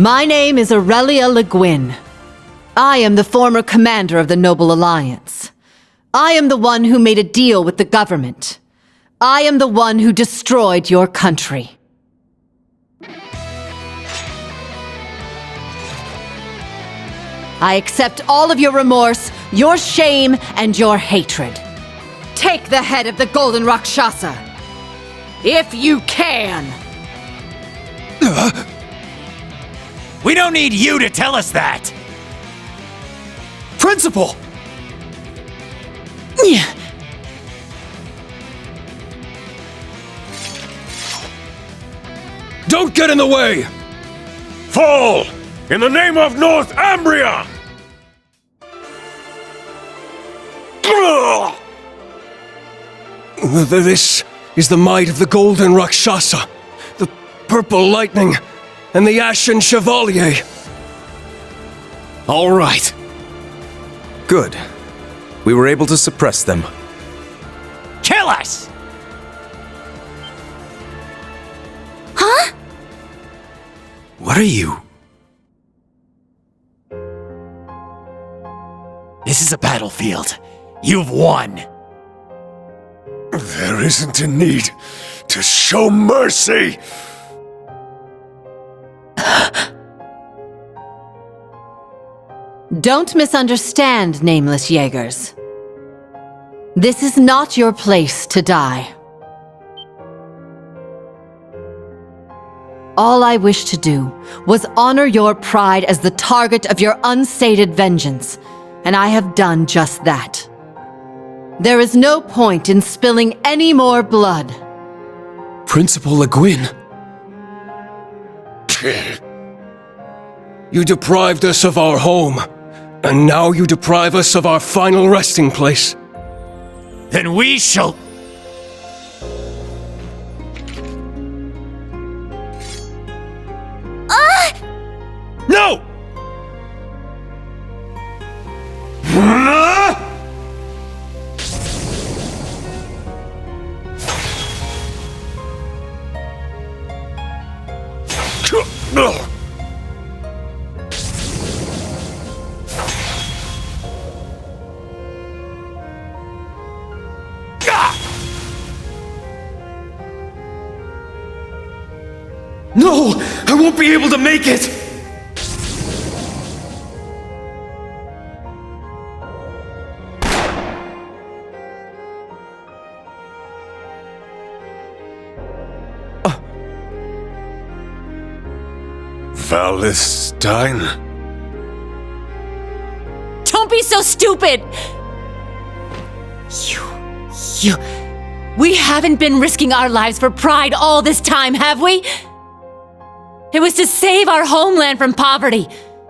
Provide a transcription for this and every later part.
My name is Aurelia Le Guin. I am the former commander of the Noble Alliance. I am the one who made a deal with the government. I am the one who destroyed your country. I accept all of your remorse, your shame, and your hatred. Take the head of the Golden Rakshasa. If you can! We don't need you to tell us that! Principal! Don't get in the way! Fall! In the name of Northumbria! This is the might of the Golden Rakshasa, the Purple Lightning, and the Ashen Chevalier. All right. Good. We were able to suppress them. Kill us! Huh? What are you? This is a battlefield. You've won. There isn't a need to show mercy! Don't misunderstand, nameless Jaegers. This is not your place to die. All I wish to do was honor your pride as the target of your unsated vengeance, and I have done just that. There is no point in spilling any more blood. Principal Le Guin. You deprived us of our home, and now you deprive us of our final resting place. Then we shall... No! No! I won't be able to make it! Valestine? Don't be so stupid! We haven't been risking our lives for pride all this time, have we? It was to save our homeland from poverty,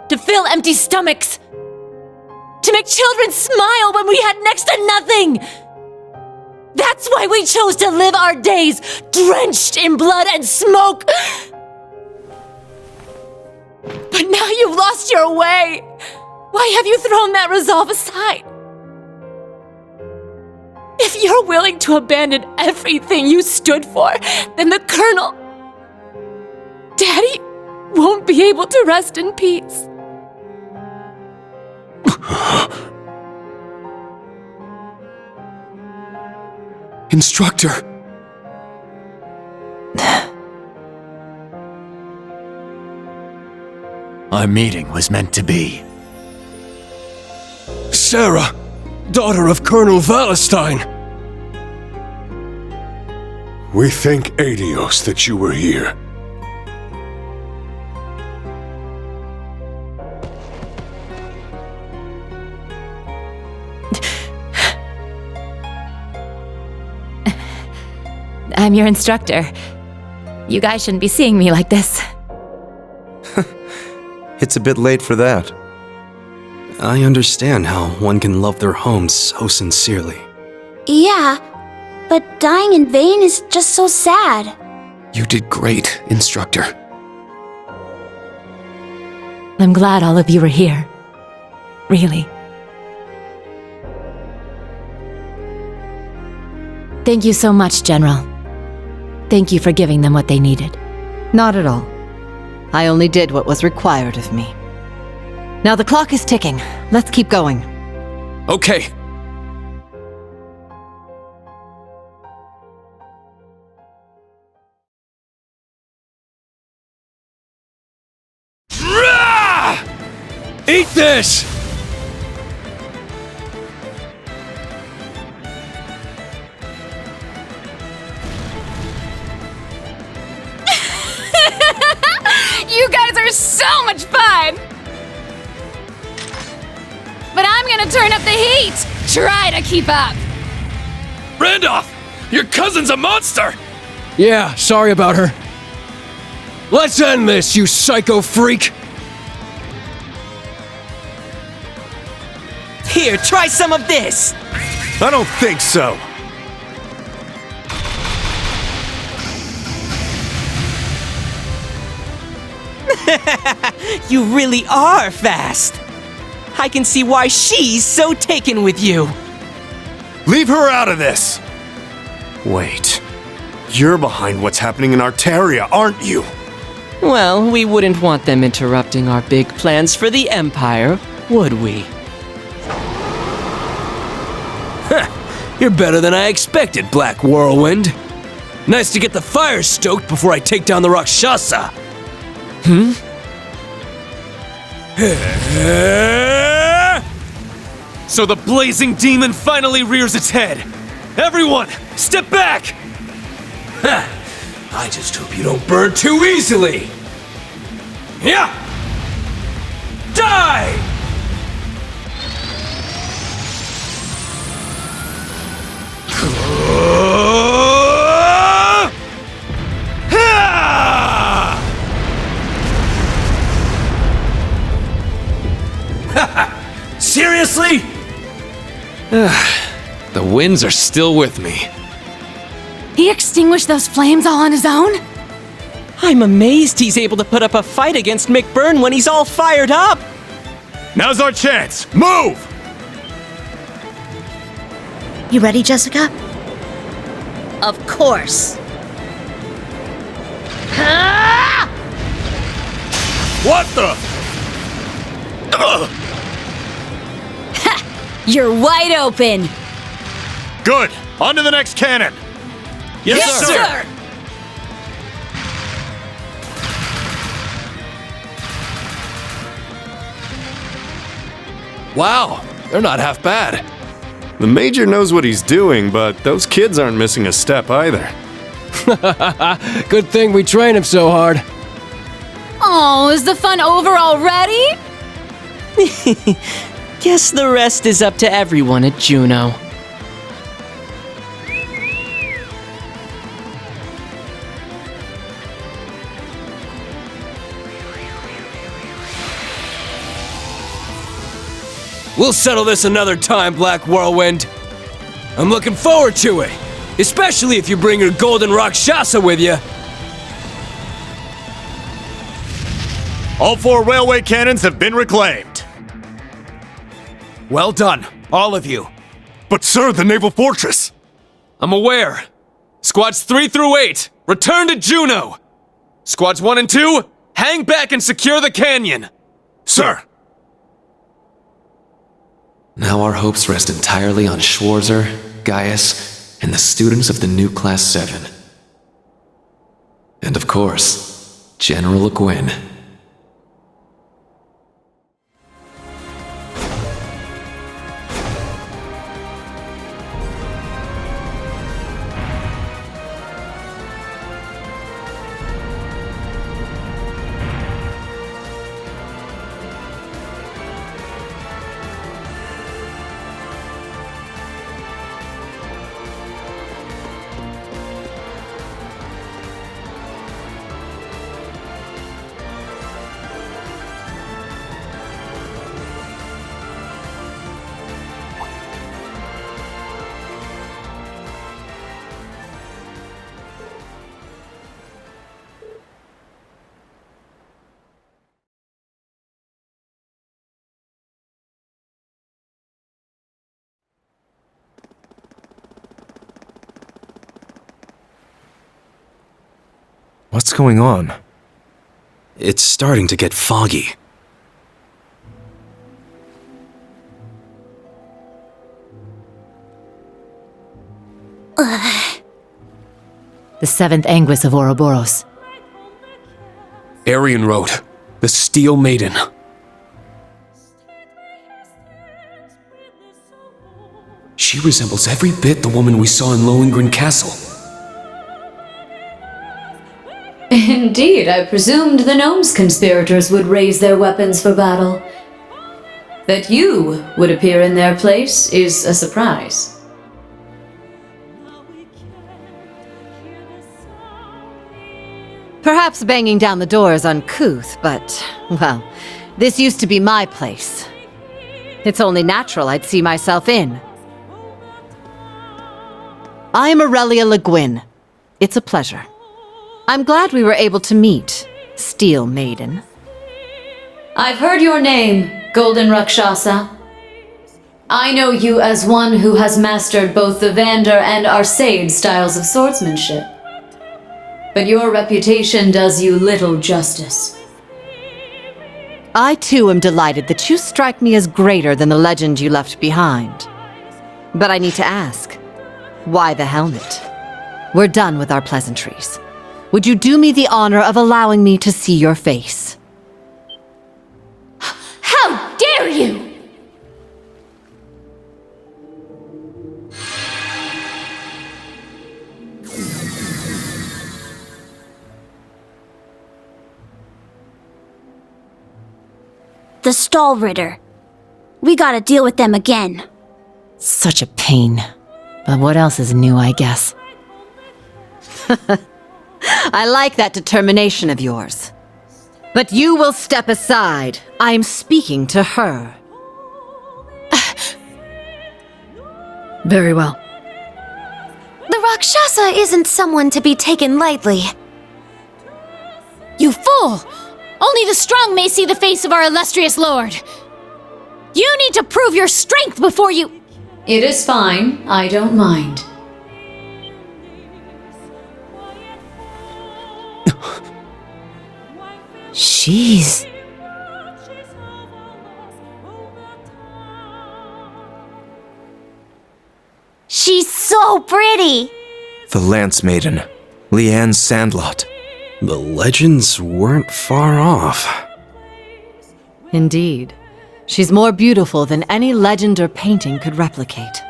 to fill empty stomachs, to make children smile when we had next to nothing. That's why we chose to live our days drenched in blood and smoke. But now you've lost your way. Why have you thrown that resolve aside? If you're willing to abandon everything you stood for, then the Colonel, Daddy, won't be able to rest in peace. Instructor. Our meeting was meant to be. Sarah, daughter of Colonel Valestine. We thank Adios that you were here. I'm your instructor. You guys shouldn't be seeing me like this. It's a bit late for that. I understand how one can love their home so sincerely. Yeah, but dying in vain is just so sad. You did great, Instructor. I'm glad all of you are here. Really. Thank you so much, General. Thank you for giving them what they needed. Not at all. I only did what was required of me. Now the clock is ticking. Let's keep going. Okay. Eat this! You guys are so much fun! But I'm gonna turn up the heat! Try to keep up! Randolph! Your cousin's a monster! Yeah, sorry about her. Let's end this, you psycho freak! Here, try some of this! I don't think so. You really are fast! I can see why she's so taken with you! Leave her out of this! Wait. You're behind what's happening in Arteria, aren't you? Well, we wouldn't want them interrupting our big plans for the Empire, would we? You're better than I expected, Black Whirlwind. Nice to get the fire stoked before I take down the Rakshasa. So the blazing demon finally rears its head. Everyone, step back! I just hope you don't burn too easily. Yeah! Die! Seriously? The winds are still with me. He extinguished those flames all on his own? I'm amazed he's able to put up a fight against McBurn when he's all fired up! Now's our chance! Move! You ready, Jessica? Of course. What the? You're wide open! Good! On to the next cannon! Yes, sir! Wow, they're not half bad. The Major knows what he's doing, but those kids aren't missing a step either. Good thing we train him so hard. Oh, is the fun over already? Guess the rest is up to everyone at Juno. We'll settle this another time, Black Whirlwind. I'm looking forward to it, especially if you bring your golden Rakshasa with you. All 4 railway cannons have been reclaimed. Well done, all of you. But sir, the naval fortress! I'm aware. Squads 3 through 8, return to Juno. Squads 1 and 2, hang back and secure the canyon. Sir! Now our hopes rest entirely on Schwarzer, Gaius, and the students of the new Class 7. And of course, General Gwyn. What's going on? It's starting to get foggy. The seventh Anguis of Ouroboros. Arian Road, the Steel Maiden. She resembles every bit the woman we saw in Lohengrin Castle. Indeed, I presumed the gnomes conspirators would raise their weapons for battle. That you would appear in their place is a surprise. Perhaps banging down the door is uncouth, but, well, this used to be my place. It's only natural I'd see myself in. I am Aurelia Le Guin. It's a pleasure. I'm glad we were able to meet, Steel Maiden. I've heard your name, Golden Rakshasa. I know you as one who has mastered both the Vander and Arseid styles of swordsmanship. But your reputation does you little justice. I too am delighted that you strike me as greater than the legend you left behind. But I need to ask, why the helmet? We're done with our pleasantries. Would you do me the honor of allowing me to see your face? How dare you! The Stallritter. We gotta deal with them again. Such a pain. But what else is new, I guess? I like that determination of yours. But you will step aside. I am speaking to her. Very well. The Rakshasa isn't someone to be taken lightly. You fool! Only the strong may see the face of our illustrious lord. You need to prove your strength before you— It is fine. I don't mind. She's... She's so pretty! The Lance Maiden, Leanne Sandlot. The legends weren't far off. Indeed. She's more beautiful than any legend or painting could replicate.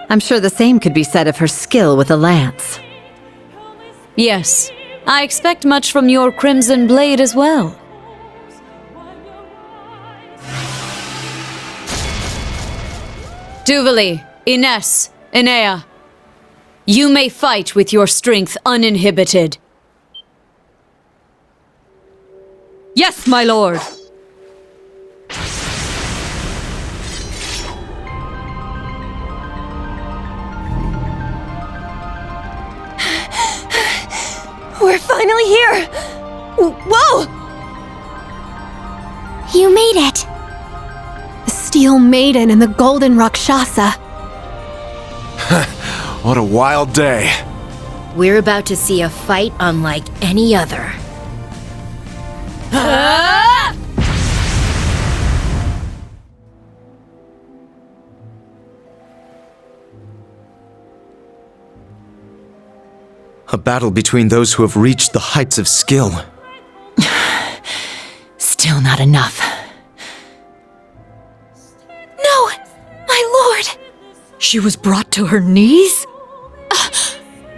I'm sure the same could be said of her skill with a lance. Yes, I expect much from your Crimson Blade as well. Duvali, Ines, Enea. You may fight with your strength uninhibited. Yes, my lord! We're finally here! Whoa! You made it! The Steel Maiden and the Golden Rakshasa. What a wild day. We're about to see a fight unlike any other. A battle between those who have reached the heights of skill. Still not enough. No! My lord! She was brought to her knees?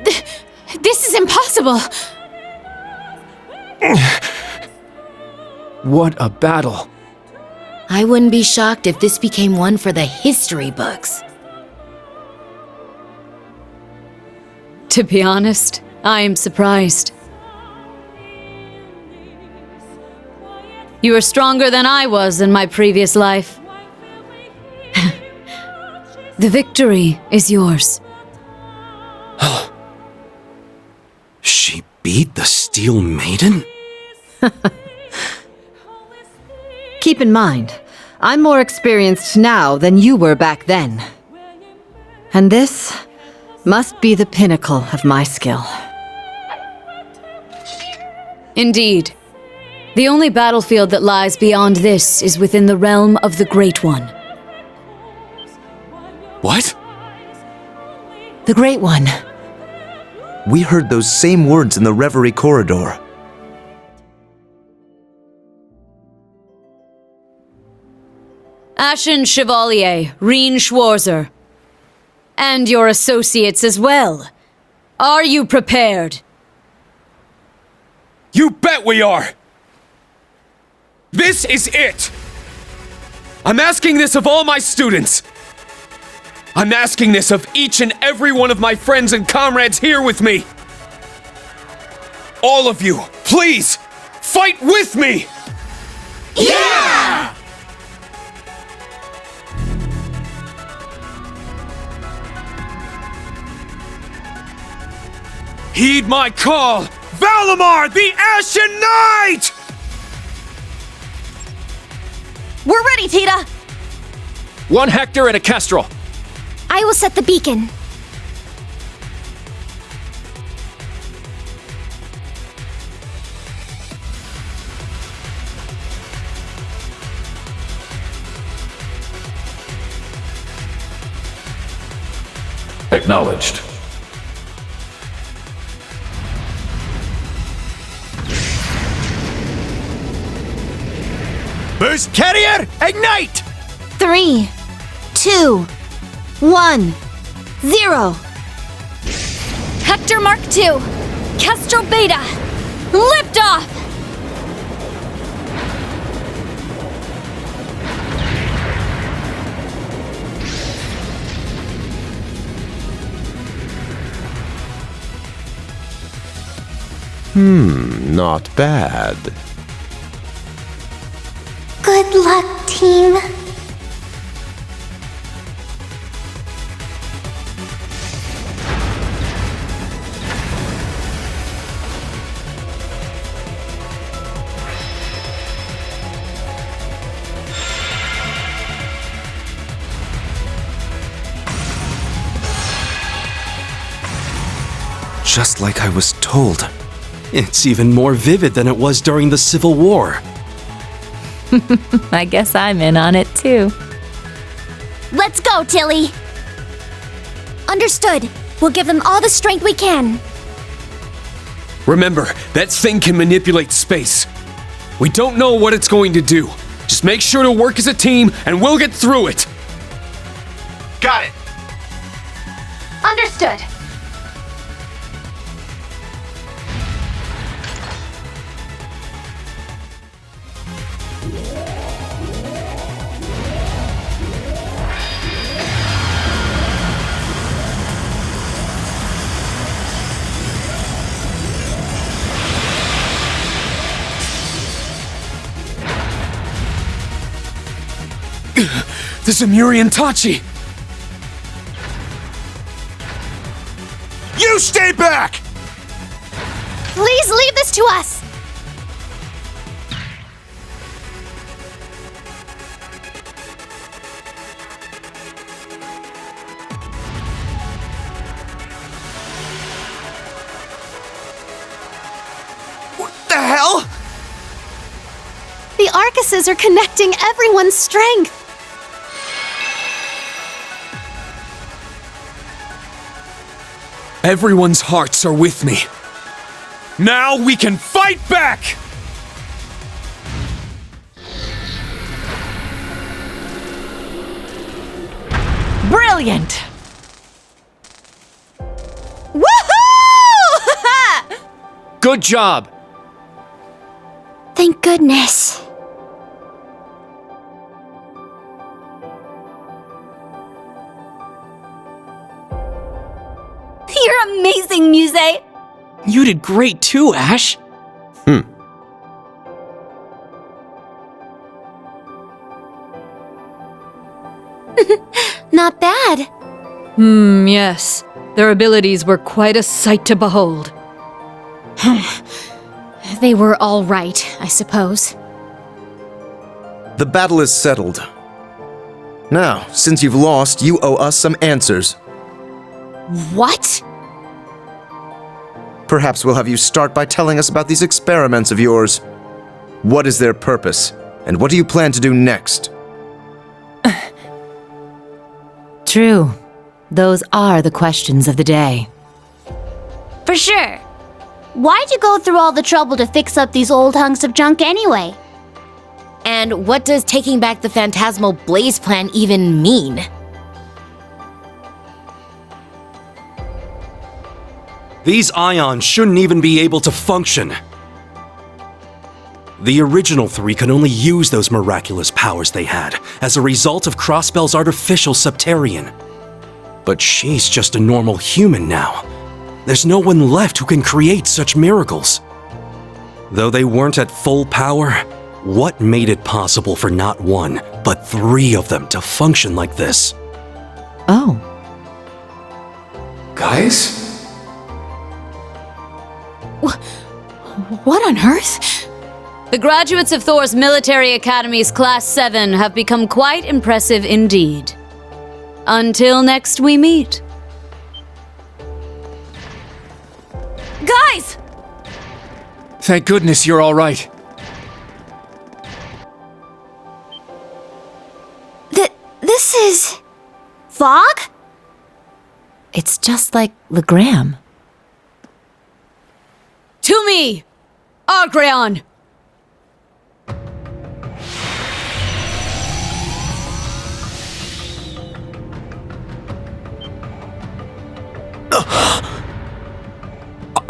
This is impossible! What a battle. I wouldn't be shocked if this became one for the history books. To be honest, I am surprised. You are stronger than I was in my previous life. The victory is yours. She beat the Steel Maiden? Keep in mind, I'm more experienced now than you were back then. And this must be the pinnacle of my skill. Indeed. The only battlefield that lies beyond this is within the realm of the Great One. What? The Great One. We heard those same words in the Reverie corridor. Ashen Chevalier, Reen Schwarzer. And your associates as well. Are you prepared? You bet we are! This is it! I'm asking this of all my students! I'm asking this of each and every one of my friends and comrades here with me! All of you, please, fight with me! Yeah! Heed my call! Valimar, the Ashen Knight! We're ready, Tita! 1 Hector and a Kestrel. I will set the beacon. Acknowledged. Boost Carrier, ignite! 3, 2, 1, 0. Hector Mark II, Kestrel Beta, lift off! Not bad. Good luck, team. Just like I was told. It's even more vivid than it was during the Civil War. I guess I'm in on it too. Let's go, Tilly. Understood. We'll give them all the strength we can. Remember, that thing can manipulate space. We don't know what it's going to do. Just make sure to work as a team, and we'll get through it. Got it! Understood. The Zemurian Tachi! You stay back! Please leave this to us. What the hell? The Arcuses are connecting everyone's strength. Everyone's hearts are with me. Now we can fight back! Brilliant! Woohoo! Good job! Thank goodness. You're amazing, Muse. You did great too, Ash. Not bad. Yes. Their abilities were quite a sight to behold. They were all right, I suppose. The battle is settled. Now, since you've lost, you owe us some answers. What? Perhaps we'll have you start by telling us about these experiments of yours. What is their purpose? And what do you plan to do next? True. Those are the questions of the day. For sure. Why'd you go through all the trouble to fix up these old hunks of junk anyway? And what does taking back the Phantasmal Blaze plan even mean? These ions shouldn't even be able to function. The original three could only use those miraculous powers they had as a result of Crossbell's artificial Septarian. But she's just a normal human now. There's no one left who can create such miracles. Though they weren't at full power, what made it possible for not one, but three of them to function like this? Oh. Guys? What on earth? The graduates of Thor's Military Academy's Class 7 have become quite impressive indeed. Until next we meet. Guys! Thank goodness you're all right. This is... fog? It's just like Legram. To me! Argreon!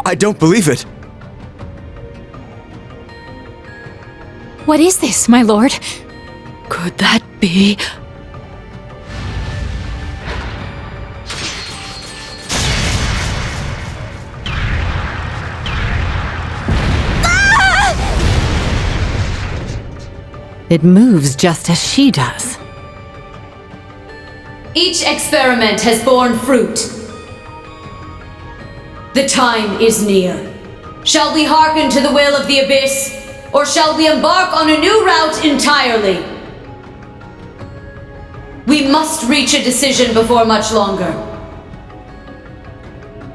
I don't believe it. What is this, my lord? Could that be? It moves just as she does. Each experiment has borne fruit. The time is near. Shall we hearken to the will of the Abyss, or shall we embark on a new route entirely? We must reach a decision before much longer.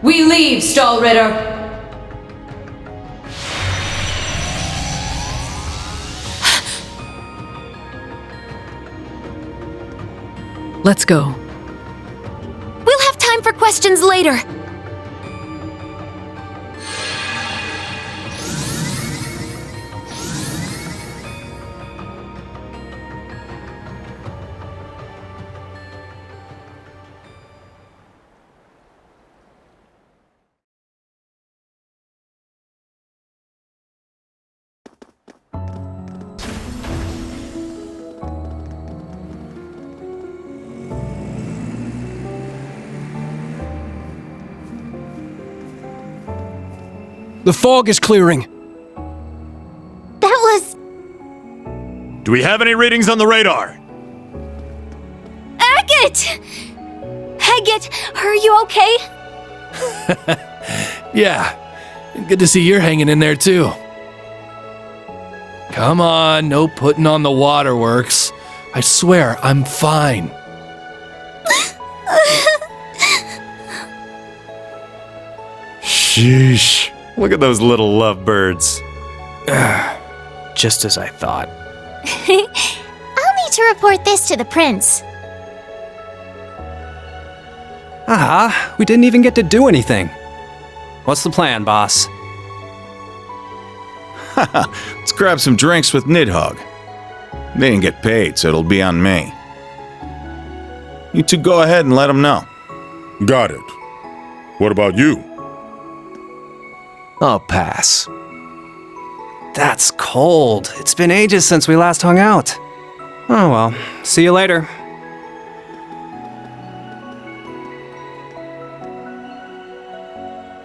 We leave, Stahlritter. Let's go. We'll have time for questions later. The fog is clearing. That was... Do we have any readings on the radar? Agate! Agate, are you okay? Yeah. Good to see you're hanging in there too. Come on, no putting on the waterworks. I swear, I'm fine. Sheesh. Look at those little lovebirds. Just as I thought. I'll need to report this to the prince. Ah, we didn't even get to do anything. What's the plan, boss? Let's grab some drinks with Nidhogg. They didn't get paid, so it'll be on me. You two go ahead and let them know. Got it. What about you? I'll pass. That's cold. It's been ages since we last hung out. Oh well, see you later.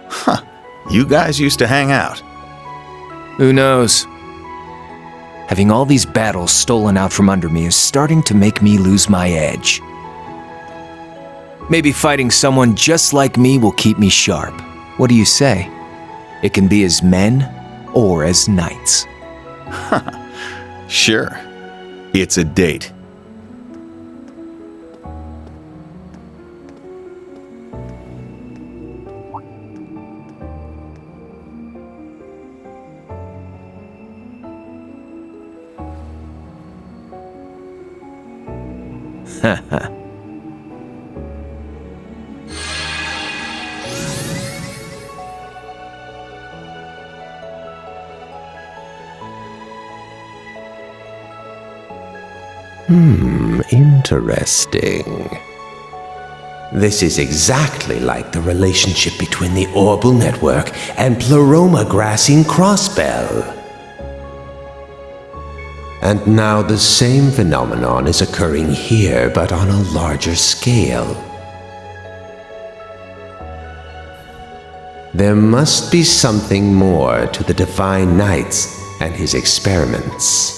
Huh. You guys used to hang out. Who knows? Having all these battles stolen out from under me is starting to make me lose my edge. Maybe fighting someone just like me will keep me sharp. What do you say? It can be as men or as knights. Sure. It's a date. Interesting. This is exactly like the relationship between the Orbital Network and Pleroma grassing Crossbell. And now the same phenomenon is occurring here, but on a larger scale. There must be something more to the Divine Knights and his experiments.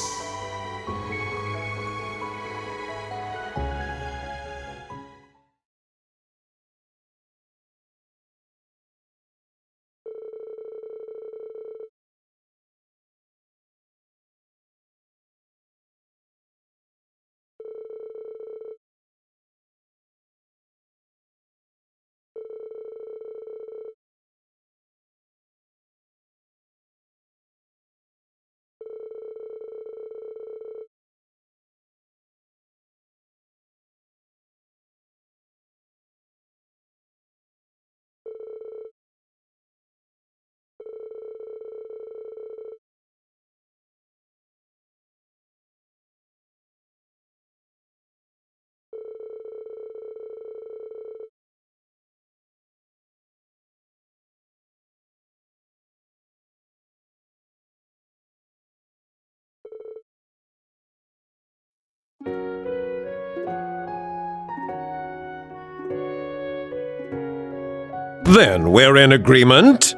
Then we're in agreement?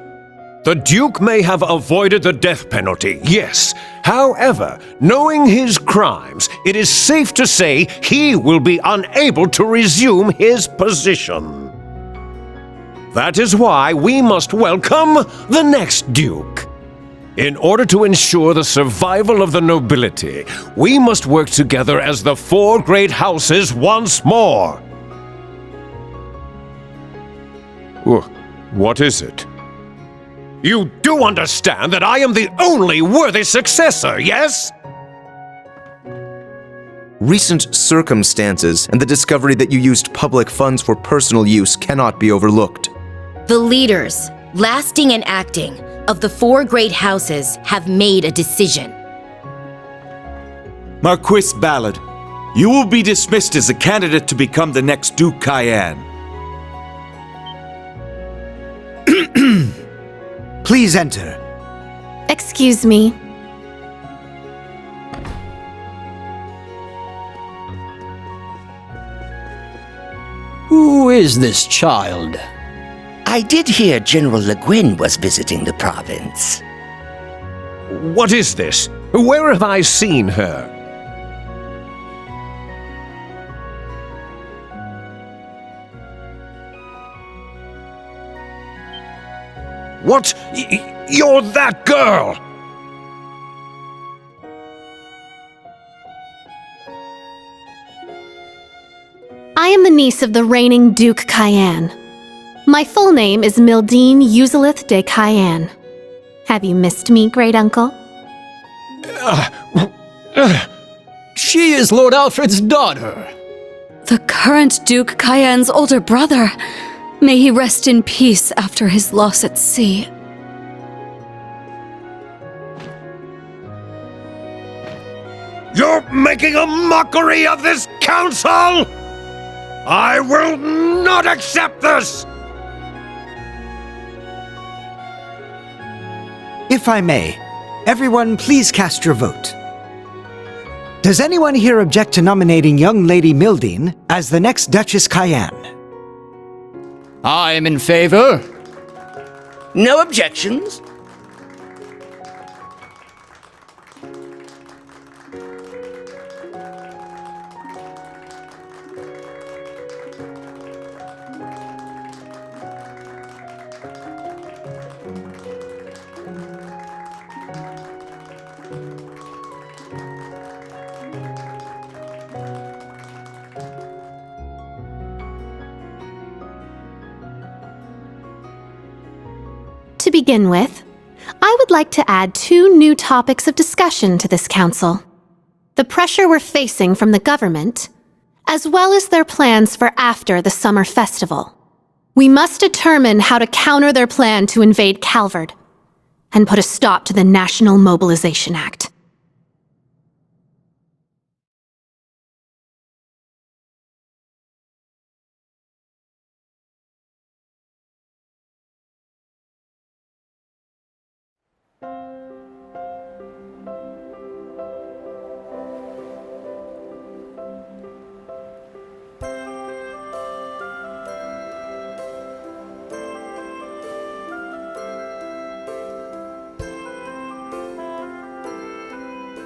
The Duke may have avoided the death penalty, yes. However, knowing his crimes, it is safe to say he will be unable to resume his position. That is why we must welcome the next Duke. In order to ensure the survival of the nobility, we must work together as the four great houses once more. What is it? You do understand that I am the only worthy successor, yes? Recent circumstances and the discovery that you used public funds for personal use cannot be overlooked. The leaders, lasting and acting, of the four great houses have made a decision. Marquis Ballard, you will be dismissed as a candidate to become the next Duke Cayenne. Please enter. Excuse me. Who is this child? I did hear General Le Guin was visiting the province. What is this? Where have I seen her? What? You're that girl! I am the niece of the reigning Duke Cayenne. My full name is Mildine Uzalith de Cayenne. Have you missed me, great uncle? She is Lord Alfred's daughter. The current Duke Cayenne's older brother. May he rest in peace after his loss at sea. You're making a mockery of this council! I will not accept this! If I may, everyone please cast your vote. Does anyone here object to nominating young Lady Mildine as the next Duchess Cayenne? I am in favor. No objections? To begin with, I would like to add 2 new topics of discussion to this council. The pressure we're facing from the government, as well as their plans for after the summer festival. We must determine how to counter their plan to invade Calvard and put a stop to the National Mobilization Act.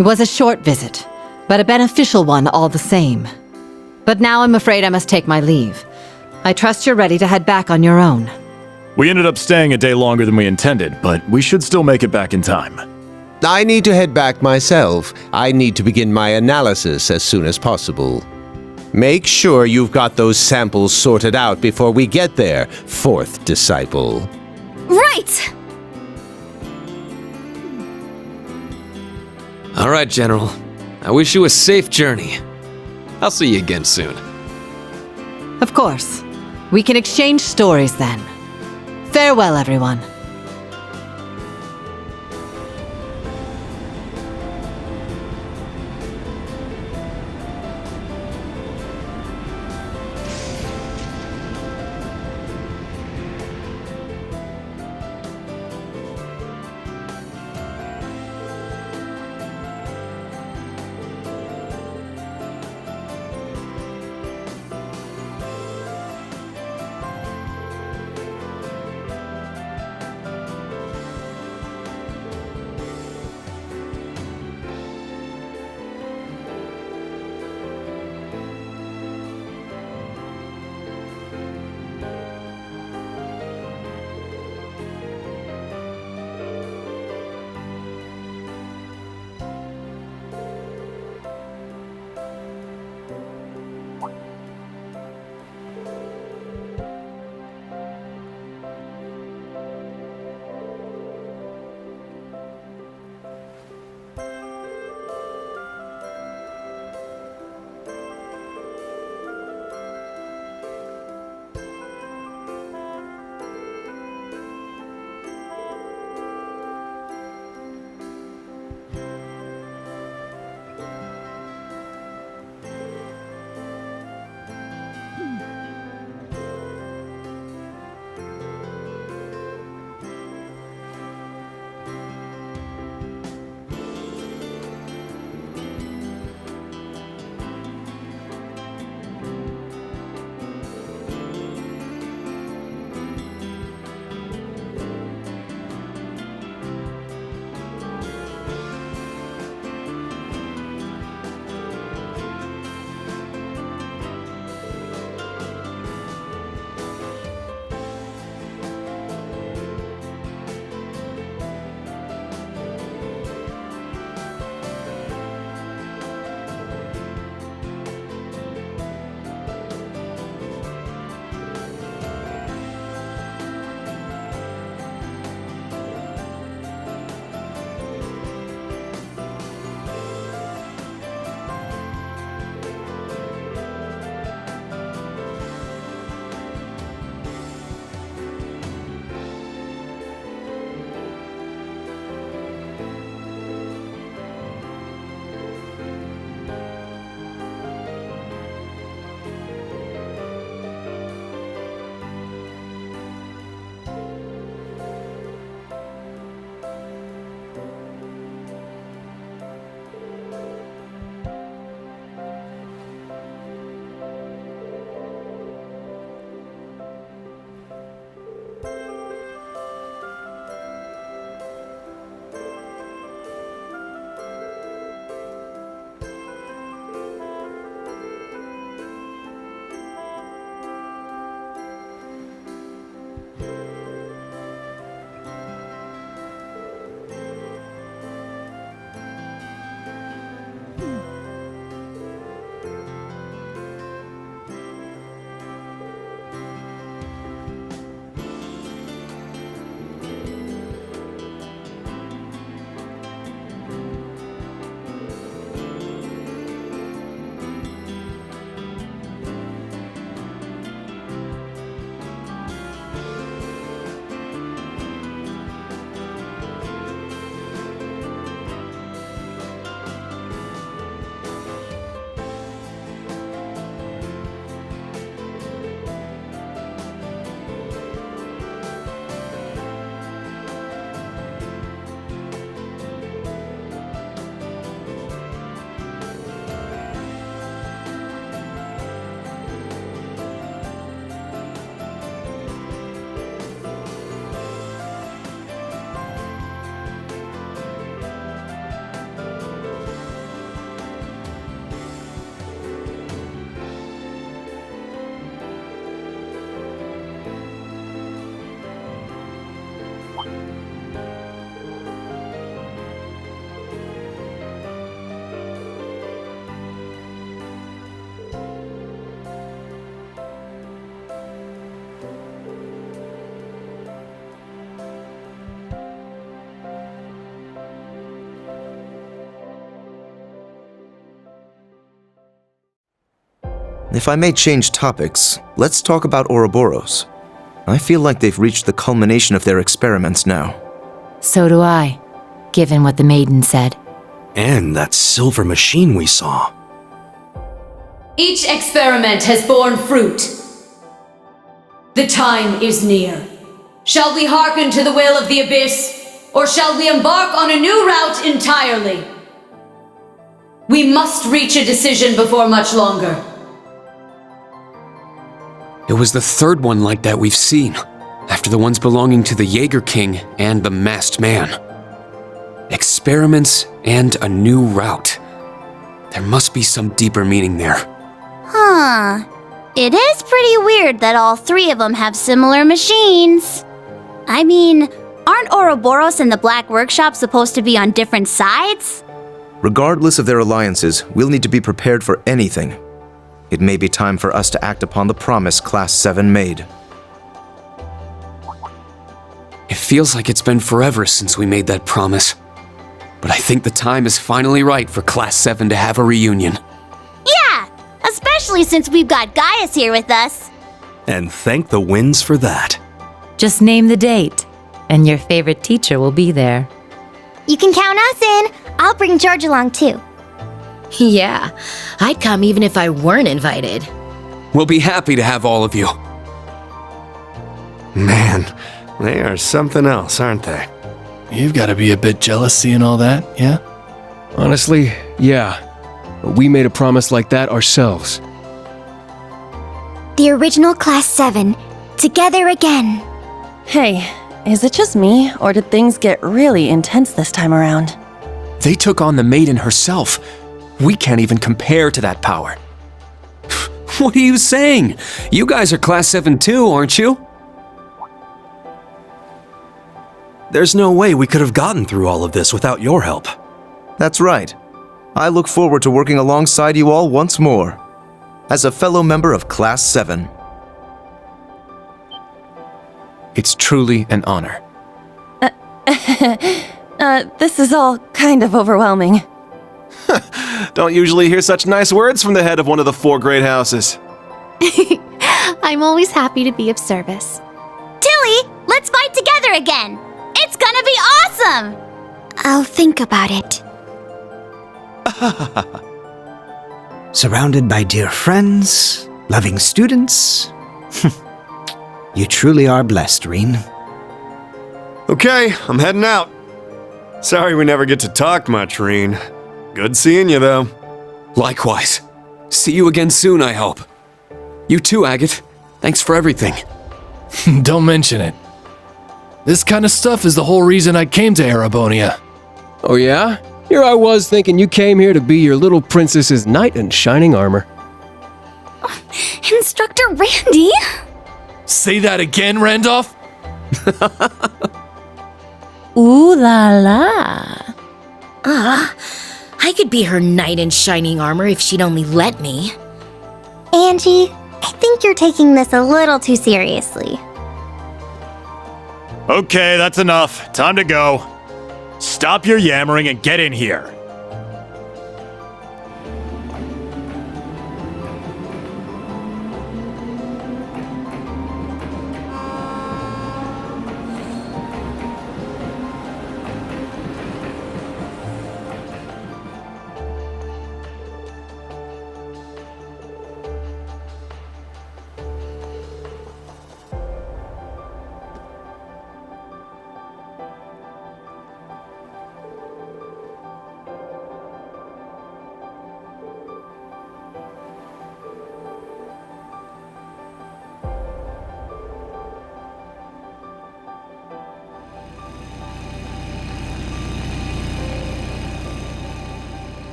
It was a short visit, but a beneficial one all the same. But now I'm afraid I must take my leave. I trust you're ready to head back on your own. We ended up staying a day longer than we intended, but we should still make it back in time. I need to head back myself. I need to begin my analysis as soon as possible. Make sure you've got those samples sorted out before we get there, fourth disciple. Right! All right, General. I wish you a safe journey. I'll see you again soon. Of course. We can exchange stories then. Farewell, everyone. If I may change topics, let's talk about Ouroboros. I feel like they've reached the culmination of their experiments now. So do I, given what the maiden said. And that silver machine we saw. Each experiment has borne fruit. The time is near. Shall we hearken to the will of the Abyss, or shall we embark on a new route entirely? We must reach a decision before much longer. It was the third one like that we've seen, after the ones belonging to the Jaeger King and the Masked Man. Experiments and a new route. There must be some deeper meaning there. Huh. It is pretty weird that all three of them have similar machines. I mean, aren't Ouroboros and the Black Workshop supposed to be on different sides? Regardless of their alliances, we'll need to be prepared for anything. It may be time for us to act upon the promise Class 7 made. It feels like it's been forever since we made that promise. But I think the time is finally right for Class 7 to have a reunion. Yeah, especially since we've got Gaius here with us. And thank the winds for that. Just name the date, and your favorite teacher will be there. You can count us in. I'll bring George along too. Yeah, I'd come even if I weren't invited. We'll be happy to have all of you. Man, they are something else, aren't they? You've got to be a bit jealous seeing all that, yeah? Honestly, yeah. But we made a promise like that ourselves. The original Class 7, together again. Hey, is it just me, or did things get really intense this time around? They took on the maiden herself. We can't even compare to that power. What are you saying? You guys are Class 7 too, aren't you? There's no way we could have gotten through all of this without your help. That's right. I look forward to working alongside you all once more, as a fellow member of Class 7. It's truly an honor. This is all kind of overwhelming. Don't usually hear such nice words from the head of one of the 4 great houses. I'm always happy to be of service. Tilly, let's fight together again. It's gonna be awesome. I'll think about it. Surrounded by dear friends, loving students. You truly are blessed, Reen. Okay, I'm heading out. Sorry we never get to talk much, Reen. Good seeing you, though. Likewise. See you again soon, I hope. You too, Agate. Thanks for everything. Don't mention it. This kind of stuff is the whole reason I came to Arabonia. Oh yeah? Here I was thinking you came here to be your little princess's knight in shining armor. Instructor Randy? Say that again, Randolph? Ooh la la. I could be her knight in shining armor if she'd only let me. Angie, I think you're taking this a little too seriously. Okay, that's enough. Time to go. Stop your yammering and get in here.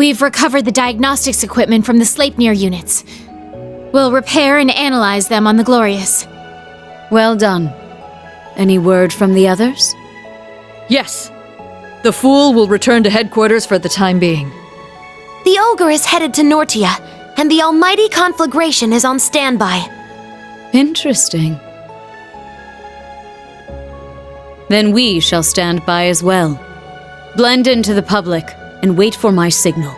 We've recovered the diagnostics equipment from the Sleipnir units. We'll repair and analyze them on the Glorious. Well done. Any word from the others? Yes. The Fool will return to headquarters for the time being. The Ogre is headed to Nortia, and the Almighty Conflagration is on standby. Interesting. Then we shall stand by as well. Blend into the public and wait for my signal.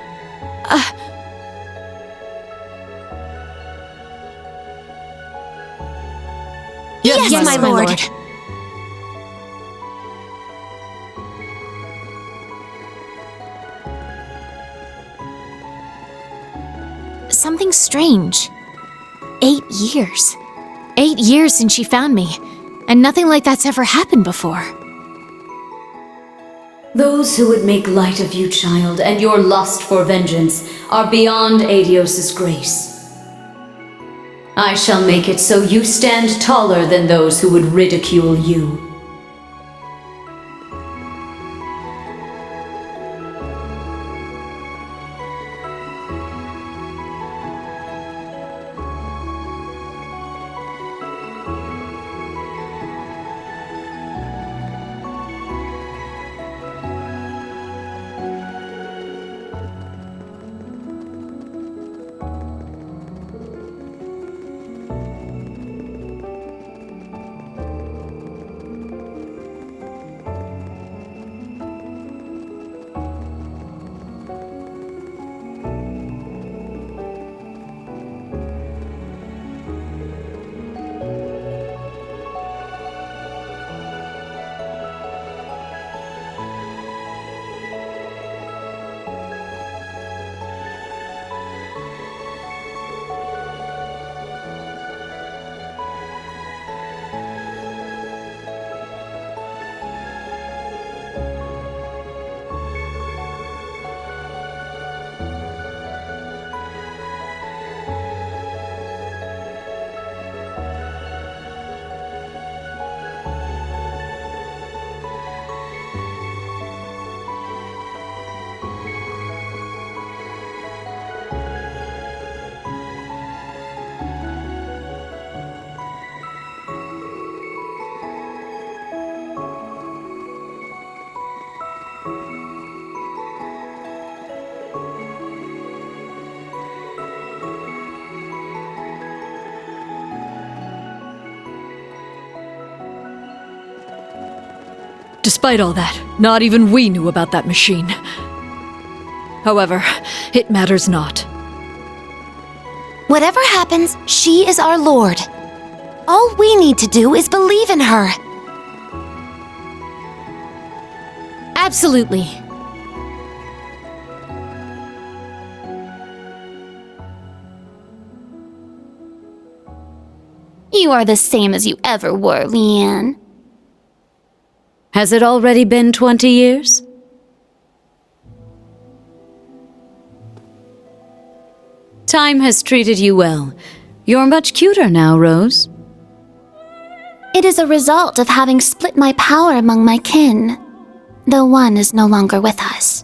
Yes, my lord. Something strange. 8 years. 8 years since she found me, and nothing like that's ever happened before. Those who would make light of you, child, and your lust for vengeance are beyond Adios's grace. I shall make it so you stand taller than those who would ridicule you. Despite all that, not even we knew about that machine. However, it matters not. Whatever happens, she is our lord. All we need to do is believe in her. Absolutely. You are the same as you ever were, Leanne. Has it already been 20 years? Time has treated you well. You're much cuter now, Rose. It is a result of having split my power among my kin, though one is no longer with us.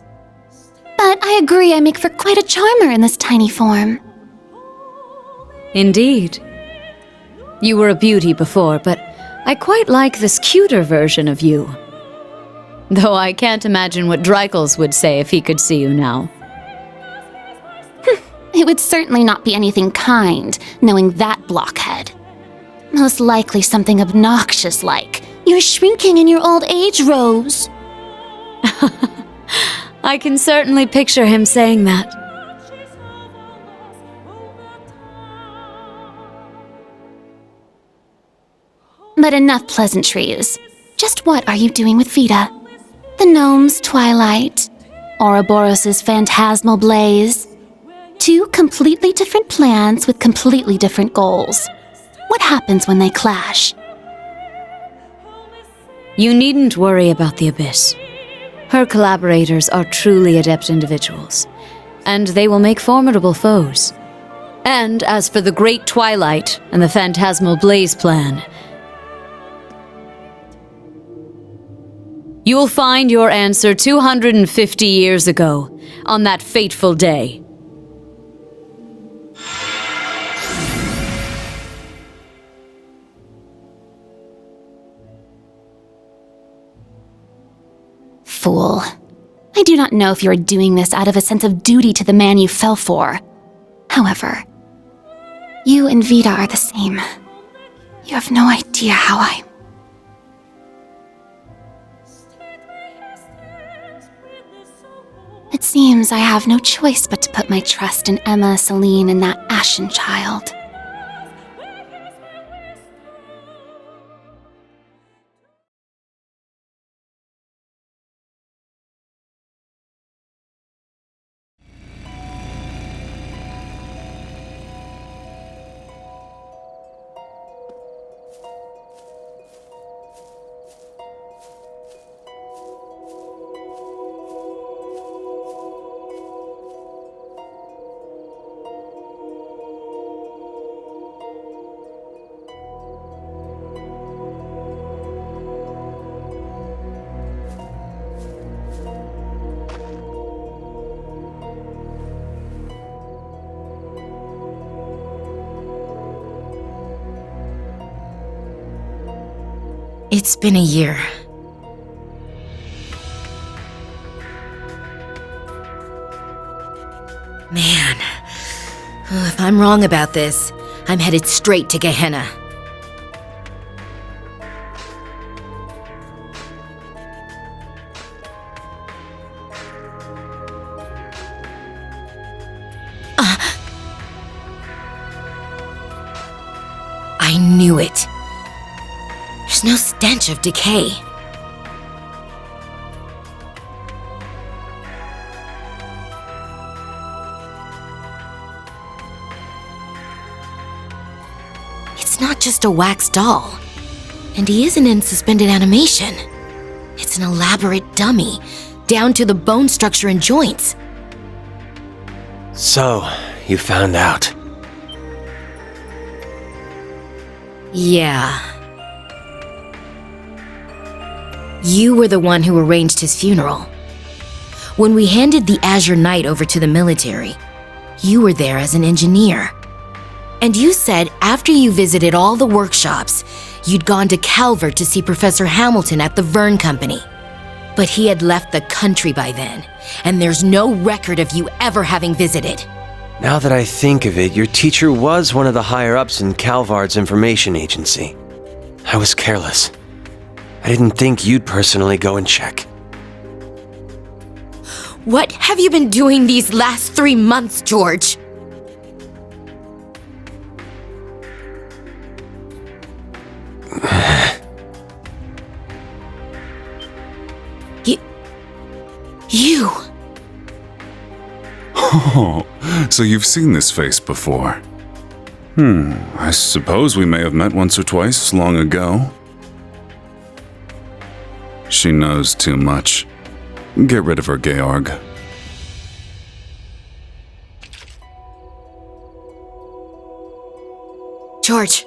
But I agree I make for quite a charmer in this tiny form. Indeed. You were a beauty before, but I quite like this cuter version of you. Though I can't imagine what Dreikels would say if he could see you now. It would certainly not be anything kind, knowing that blockhead. Most likely something obnoxious like, "You're shrinking in your old age, Rose." I can certainly picture him saying that. But enough pleasantries. Just what are you doing with Vita? The gnome's twilight, Ouroboros' phantasmal blaze. Two completely different plans with completely different goals. What happens when they clash? You needn't worry about the Abyss. Her collaborators are truly adept individuals, and they will make formidable foes. And as for the Great Twilight and the Phantasmal Blaze plan, you will find your answer 250 years ago, on that fateful day. Fool. I do not know if you are doing this out of a sense of duty to the man you fell for. However, you and Vita are the same. You have no idea how I... It seems I have no choice but to put my trust in Emma, Celine, and that ashen child. It's been a year. Man, if I'm wrong about this, I'm headed straight to Gehenna. I knew it. There's no stench of decay. It's not just a wax doll. And he isn't in suspended animation. It's an elaborate dummy, down to the bone structure and joints. So, you found out. Yeah. You were the one who arranged his funeral. When we handed the Azure Knight over to the military, you were there as an engineer. And you said after you visited all the workshops, you'd gone to Calvert to see Professor Hamilton at the Vern Company. But he had left the country by then, and there's no record of you ever having visited. Now that I think of it, your teacher was one of the higher-ups in Calvard's information agency. I was careless. I didn't think you'd personally go and check. What have you been doing these last 3 months, George? You... Oh, so you've seen this face before. I suppose we may have met once or twice long ago. She knows too much. Get rid of her, Georg. George.